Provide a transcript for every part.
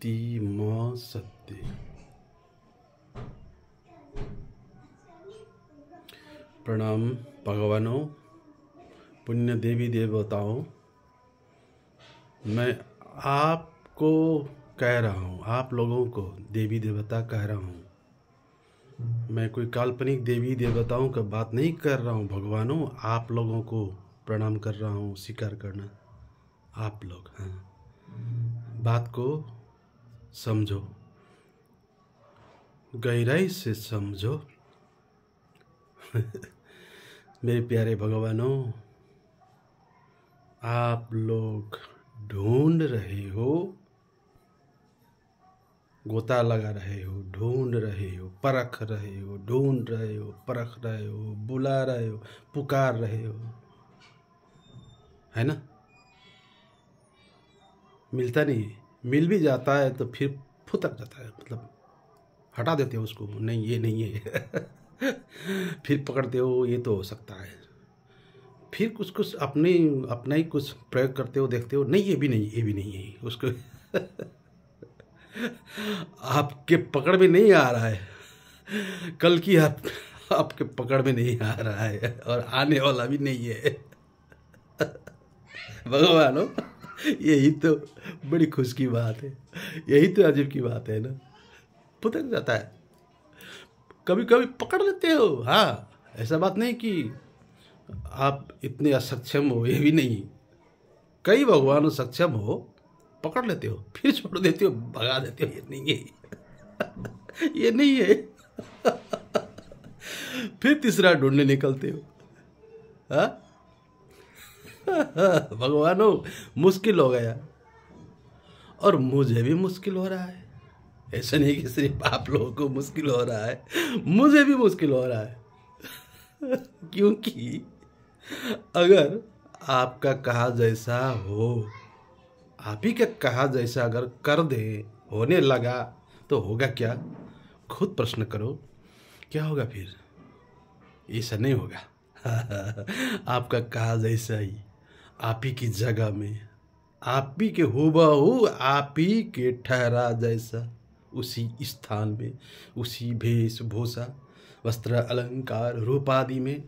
शक्ति मां सत्य। प्रणाम भगवानों, पुण्य देवी देवताओं। मैं आपको कह रहा हूँ, आप लोगों को देवी देवता कह रहा हूँ। मैं कोई काल्पनिक देवी देवताओं का बात नहीं कर रहा हूँ। भगवानों, आप लोगों को प्रणाम कर रहा हूँ। स्वीकार करना आप लोग। हाँ, बात को समझो, गहराई से समझो। मेरे प्यारे भगवानों, आप लोग ढूंढ रहे हो, गोता लगा रहे हो, ढूंढ रहे हो, परख रहे हो, ढूंढ रहे हो, परख रहे हो, बुला रहे हो, पुकार रहे हो, है ना? मिलता नहीं है। मिल भी जाता है तो फिर फुतक जाता है, मतलब हटा देते हो उसको। नहीं, ये नहीं है। फिर पकड़ते हो, ये तो हो सकता है। फिर कुछ कुछ अपना ही कुछ प्रयोग करते हो, देखते हो, नहीं ये भी नहीं, ये भी नहीं है उसको। आपके पकड़ में नहीं आ रहा है। कल की आपके पकड़ में नहीं आ रहा है और आने वाला भी नहीं है। भगवानों, यही तो बड़ी खुश की बात है, यही तो अजीब की बात है ना। पुतक जाता है, कभी कभी पकड़ लेते हो। हाँ, ऐसा बात नहीं कि आप इतने असक्षम हो, ये भी नहीं। कई भगवान सक्षम हो, पकड़ लेते हो, फिर छोड़ देते हो, भगा देते हो। ये नहीं है, ये नहीं है। फिर तीसरा ढूंढने निकलते हो। हाँ, भगवानों, मुश्किल हो गया और मुझे भी मुश्किल हो रहा है। ऐसा नहीं कि सिर्फ आप लोगों को मुश्किल हो रहा है, मुझे भी मुश्किल हो रहा है। क्योंकि अगर आपका कहा जैसा हो, आप ही का कहा जैसा अगर कर दे, होने लगा, तो होगा क्या? खुद प्रश्न करो, क्या होगा फिर? ऐसा नहीं होगा। आपका कहा जैसा ही, आप ही की जगह में, आप ही के हूबहू, आप ही के ठहरा जैसा, उसी स्थान में, उसी वेशभूषा, वस्त्र, अलंकार, रूप आदि में,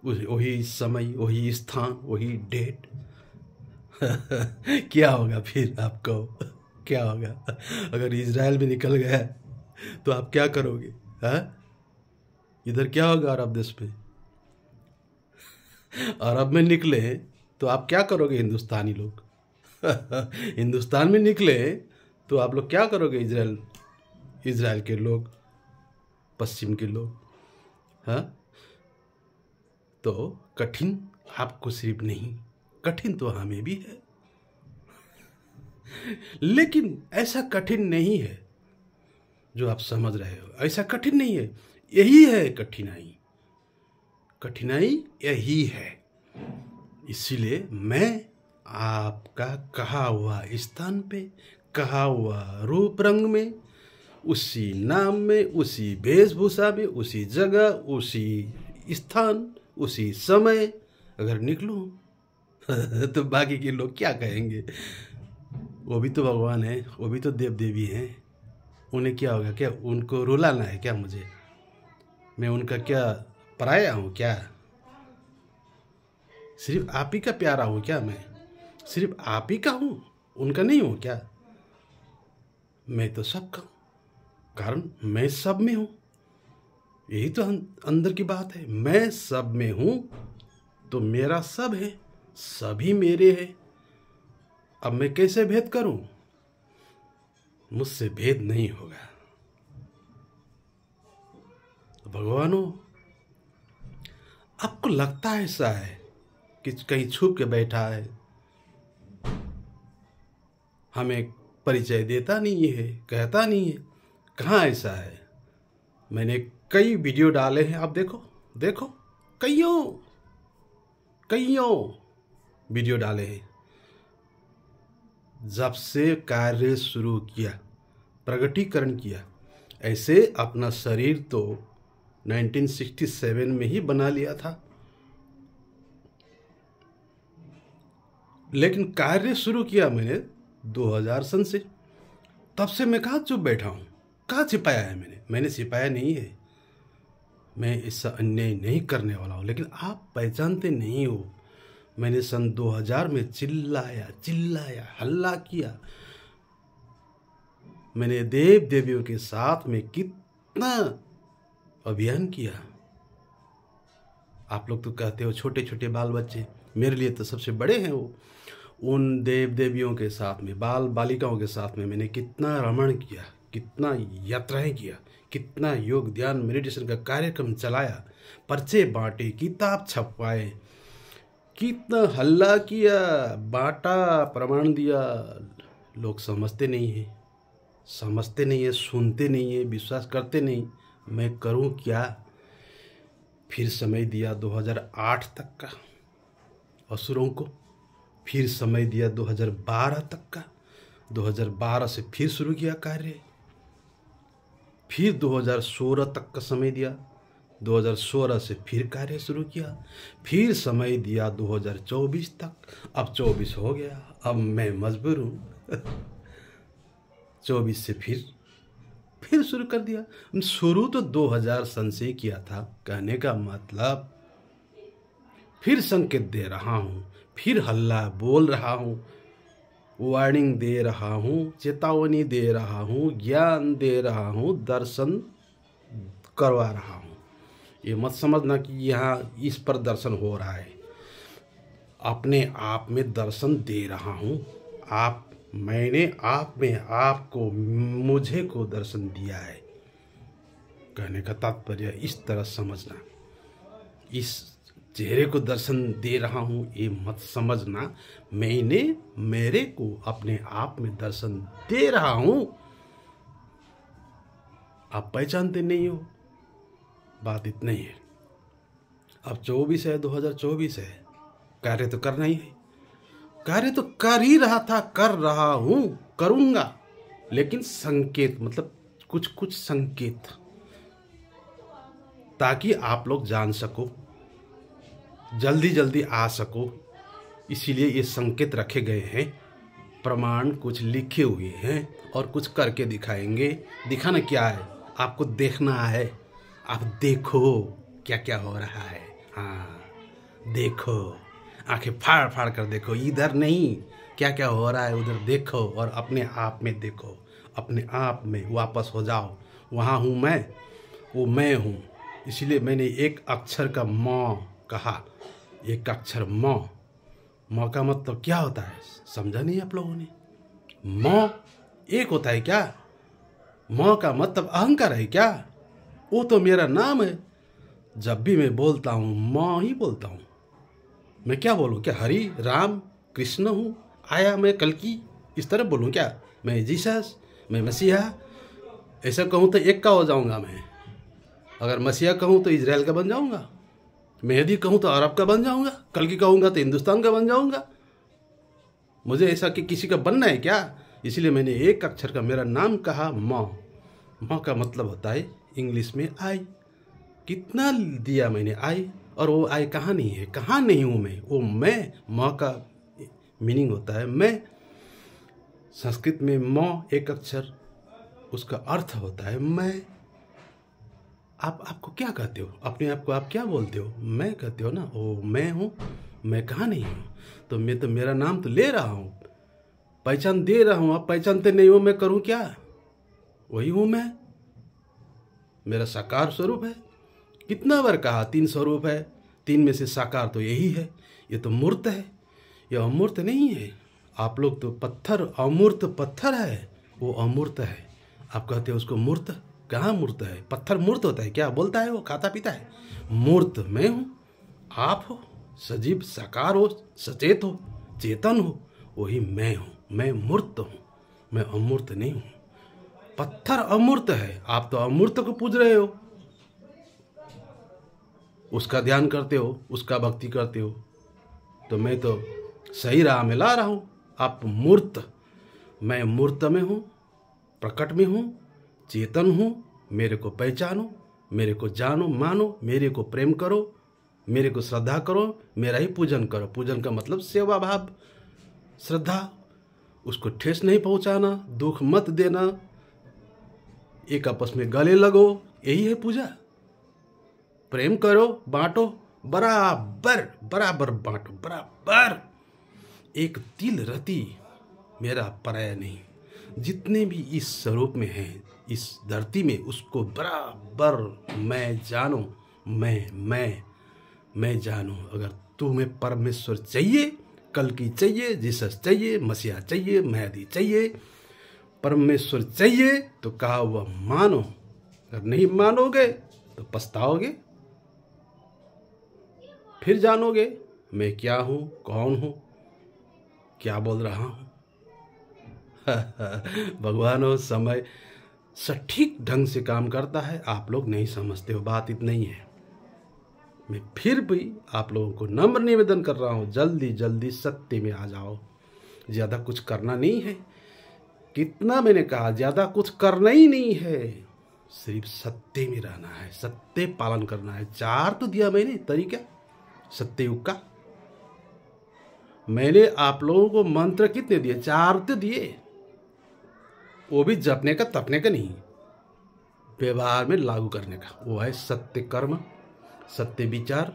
वही समय, वही स्थान, वही डेट। क्या होगा फिर आपको? क्या होगा अगर इजराइल में निकल गया तो आप क्या करोगे? हाँ, इधर क्या होगा अरब देश में? अरब में निकले तो आप क्या करोगे हिंदुस्तानी लोग? हिंदुस्तान में निकले तो आप लोग क्या करोगे इजराइल के लोग, पश्चिम के लोग? हाँ, तो कठिन आपको सिर्फ नहीं, कठिन तो हमें भी है। लेकिन ऐसा कठिन नहीं है जो आप समझ रहे हो, ऐसा कठिन नहीं है। यही है कठिनाई, कठिनाई यही है। इसीलिए मैं आपका कहा हुआ स्थान पे, कहा हुआ रूप रंग में, उसी नाम में, उसी वेशभूषा में, उसी जगह, उसी स्थान, उसी समय अगर निकलूं तो बाकी के लोग क्या कहेंगे? वो भी तो भगवान है, वो भी तो देव देवी हैं। उन्हें क्या होगा? क्या उनको रुलाना है क्या मुझे? मैं उनका क्या पराया हूँ क्या? सिर्फ आप ही का प्यारा हूँ क्या? मैं सिर्फ आप ही का हूँ, उनका नहीं हूँ क्या? मैं तो सबका हूँ, कारण मैं सब में हूँ। यही तो अंदर की बात है। मैं सब में हूँ तो मेरा सब है, सभी मेरे हैं। अब मैं कैसे भेद करूं? मुझसे भेद नहीं होगा। भगवानों, आपको लगता है ऐसा है कि कहीं छुप के बैठा है, हमें परिचय देता नहीं है, कहता नहीं है? कहाँ ऐसा है? मैंने कई वीडियो डाले हैं, आप देखो देखो, कईयों कईयों वीडियो डाले हैं। जब से कार्य शुरू किया, प्रगटीकरण किया, ऐसे अपना शरीर तो 1967 में ही बना लिया था, लेकिन कार्य शुरू किया मैंने 2000 सन से। तब से मैं कहाँ चुप बैठा हूँ? कहाँ छिपाया है मैंने छिपाया नहीं है। मैं इससे अन्याय नहीं करने वाला हूँ, लेकिन आप पहचानते नहीं हो। मैंने सन 2000 में चिल्लाया हल्ला किया। मैंने देव देवियों के साथ में कितना अभियान किया। आप लोग तो कहते हो छोटे छोटे बाल बच्चे, मेरे लिए तो सबसे बड़े हैं वो। उन देव देवियों के साथ में, बाल बालिकाओं के साथ में मैंने कितना रमण किया, कितना यात्राएं किया, कितना योग ध्यान मेडिटेशन का कार्यक्रम चलाया, पर्चे बांटे, किताब छपवाए, कितना हल्ला किया, बांटा, प्रमाण दिया। लोग समझते नहीं है, सुनते नहीं है, विश्वास करते नहीं। मैं करूं क्या? फिर समय दिया 2008 तक का असुरों को, फिर समय दिया 2012 तक का। 2012 से फिर शुरू किया कार्य, फिर 2016 तक का समय दिया। 2016 से फिर कार्य शुरू किया, फिर समय दिया 2024 तक। अब 24 हो गया, अब मैं मजबूर हूँ 24 से फिर शुरू कर दिया। शुरू तो 2000 सन से किया था। कहने का मतलब फिर संकेत दे रहा हूँ, फिर हल्ला बोल रहा हूँ, वार्निंग दे रहा हूँ, चेतावनी दे रहा हूँ, ज्ञान दे रहा हूँ, दर्शन करवा रहा हूँ। ये मत समझना कि यहाँ इस पर दर्शन हो रहा है। अपने आप में दर्शन दे रहा हूँ। मैंने आप में आपको, मुझे को दर्शन दिया है। कहने का तात्पर्य इस तरह समझना। इस चेहरे को दर्शन दे रहा हूँ ये मत समझना मैंने मेरे को अपने आप में दर्शन दे रहा हूँ। आप पहचानते नहीं हो। बात इतना ही है। अब 24 है, 2024 है, कार्य तो करना ही है। कार्य तो कर ही रहा था, कर रहा हूँ, करूँगा। लेकिन संकेत, मतलब कुछ संकेत, ताकि आप लोग जान सको, जल्दी जल्दी आ सको। इसीलिए ये संकेत रखे गए हैं। प्रमाण कुछ लिखे हुए हैं और कुछ करके दिखाएंगे। दिखाना क्या है? आपको देखना है। आप देखो क्या क्या हो रहा है। हाँ देखो, आंखें फाड़ फाड़ कर देखो, इधर नहीं, क्या क्या हो रहा है उधर देखो, और अपने आप में देखो। अपने आप में वापस हो जाओ। वहाँ हूँ मैं, वो मैं हूँ। इसलिए मैंने एक अक्षर का म कहा। एक अक्षर म का मतलब क्या होता है समझा नहीं आप लोगों ने? म एक होता है क्या? म का मतलब अहंकार है क्या? वो तो मेरा नाम है। जब भी मैं बोलता हूँ म ही बोलता हूँ। मैं क्या बोलूँ? क्या हरि राम कृष्ण हूँ, आया मैं कल की, इस तरह बोलूँ क्या? मैं जीसस, मैं मसीहा, ऐसा कहूँ तो एक का हो जाऊँगा मैं। अगर मसीहा कहूँ तो इजराइल का बन जाऊँगा, मेहदी कहूँ तो अरब का बन जाऊँगा, कल की कहूँगा तो हिंदुस्तान का बन जाऊँगा। मुझे ऐसा कि किसी का बनना है क्या? इसलिए मैंने एक अक्षर का मेरा नाम कहा म का मतलब होता है इंग्लिश में आई। कितना दिया मैंने आई, और वो आई कहाँ नहीं है, कहाँ नहीं हूँ मैं, वो मैं। म का मीनिंग होता है मैं। संस्कृत में म एक अक्षर, उसका अर्थ होता है मैं। आपको क्या कहते हो? अपने आप को आप क्या बोलते हो? मैं कहते हो ना। ओ मैं हूँ, मैं कहाँ नहीं हूँ। तो मैं तो मेरा नाम तो ले रहा हूँ, पहचान दे रहा हूँ। आप पहचानते नहीं हो, मैं करूँ क्या? वही हूँ मैं। मेरा साकार स्वरूप है। कितना बार कहा 3 स्वरूप है, 3 में से साकार तो यही है। ये तो मूर्त है, ये अमूर्त नहीं है। आप लोग तो पत्थर, अमूर्त पत्थर है, वो अमूर्त है। आप कहते हो उसको मूर्त। कहाँ मूर्त है? पत्थर मूर्त होता है क्या? बोलता है वो, खाता पीता है। मूर्त मैं हूँ, आप हो, सजीव साकार हो, सचेत हो, चेतन हो, वही मैं हूँ। मैं मूर्त हूँ, मैं अमूर्त नहीं हूँ। पत्थर अमूर्त है, आप तो अमूर्त को पूज रहे हो, उसका ध्यान करते हो, उसका भक्ति करते हो। तो मैं तो सही राह में ला रहा हूँ। आप मूर्त, मैं मूर्त में हूँ, प्रकट में हूँ, चेतन हूँ। मेरे को पहचानो, मेरे को जानो, मानो, मेरे को प्रेम करो, मेरे को श्रद्धा करो, मेरा ही पूजन करो। पूजन का मतलब सेवा भाव, श्रद्धा। उसको ठेस नहीं पहुंचाना, दुख मत देना, एक आपस में गले लगो, यही है पूजा। प्रेम करो, बांटो, बराबर बराबर बांटो, बराबर। एक तिल रति मेरा पराया नहीं। जितने भी इस स्वरूप में हैं, इस धरती में, उसको बराबर मैं जानो, मैं जानो। अगर तुम्हें परमेश्वर चाहिए, कल्कि चाहिए, जीसस चाहिए, मसीहा चाहिए, महदी चाहिए, परमेश्वर चाहिए, तो कहा हुआ मानो। अगर नहीं मानोगे तो पछताओगे, फिर जानोगे मैं क्या हूँ, कौन हूँ, क्या बोल रहा हूँ। भगवान हो, समय सटीक ढंग से काम करता है, आप लोग नहीं समझते हो। बात इतना ही है। मैं फिर भी आप लोगों को नम्र निवेदन कर रहा हूँ, जल्दी जल्दी सत्य में आ जाओ। ज़्यादा कुछ करना नहीं है। कितना मैंने कहा, ज़्यादा कुछ करना ही नहीं है, सिर्फ सत्य में रहना है, सत्य पालन करना है। 4 तो दिया मैंने तरीका सत्ययुग का। मैंने आप लोगों को मंत्र कितने दिए? 4 तो दिए, वो भी जपने का तपने का नहीं, व्यवहार में लागू करने का। वो है सत्य कर्म, सत्य विचार,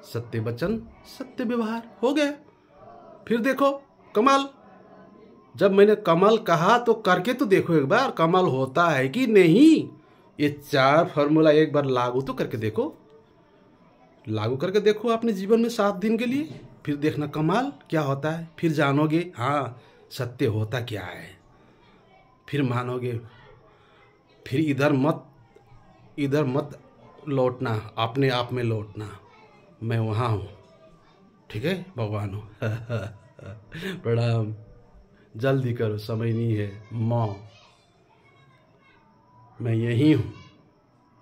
सत्य वचन, सत्य व्यवहार। हो गया। फिर देखो कमाल। जब मैंने कमाल कहा तो करके तो देखो एक बार, कमाल होता है कि नहीं। ये 4 फॉर्मूला एक बार लागू तो करके देखो, लागू करके देखो अपने जीवन में 7 दिन के लिए, फिर देखना कमाल क्या होता है। फिर जानोगे हाँ सत्य होता क्या है, फिर मानोगे। फिर इधर मत लौटना, अपने आप में लौटना, मैं वहाँ हूँ। ठीक है भगवान हो। प्रणाम। जल्दी करो, समय नहीं है। माँ मैं यही हूँ,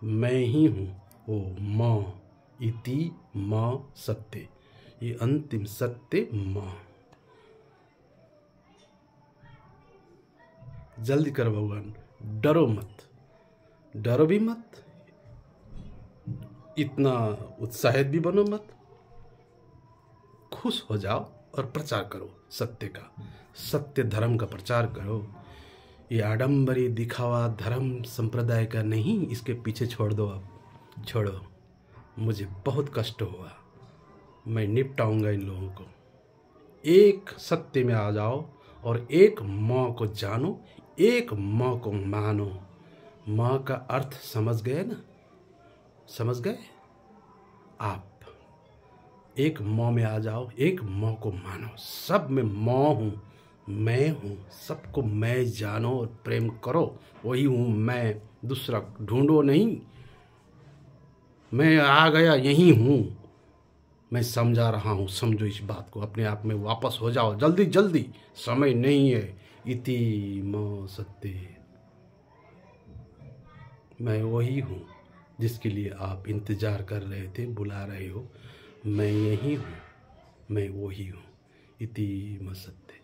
मैं ही हूँ। ओ माँ इति माँ सत्य, ये अंतिम सत्य माँ। जल्दी करो भगवान, डरो मत, डरो भी मत, इतना उत्साहित भी बनो मत। खुश हो जाओ और प्रचार करो सत्य का, सत्य धर्म का प्रचार करो। ये आडंबरी दिखावा धर्म संप्रदाय का नहीं, इसके पीछे छोड़ दो। अब छोड़ो, मुझे बहुत कष्ट हुआ, मैं निपटाऊंगा इन लोगों को। एक सत्य में आ जाओ और एक माँ को जानो, एक माँ को मानो। माँ का अर्थ समझ गए ना? समझ गए आप? एक माँ में आ जाओ, एक माँ को मानो। सब में माँ हूँ, मैं हूँ, सबको मैं जानो और प्रेम करो। वही हूँ मैं, दूसरा ढूंढो नहीं। मैं आ गया, यही हूँ, मैं समझा रहा हूँ। समझो इस बात को, अपने आप में वापस हो जाओ जल्दी जल्दी, समय नहीं है। इति माँ सत्य, मैं वही हूँ जिसके लिए आप इंतज़ार कर रहे थे, बुला रहे हो। मैं यही हूँ, मैं वही हूँ। इति माँ सत्य।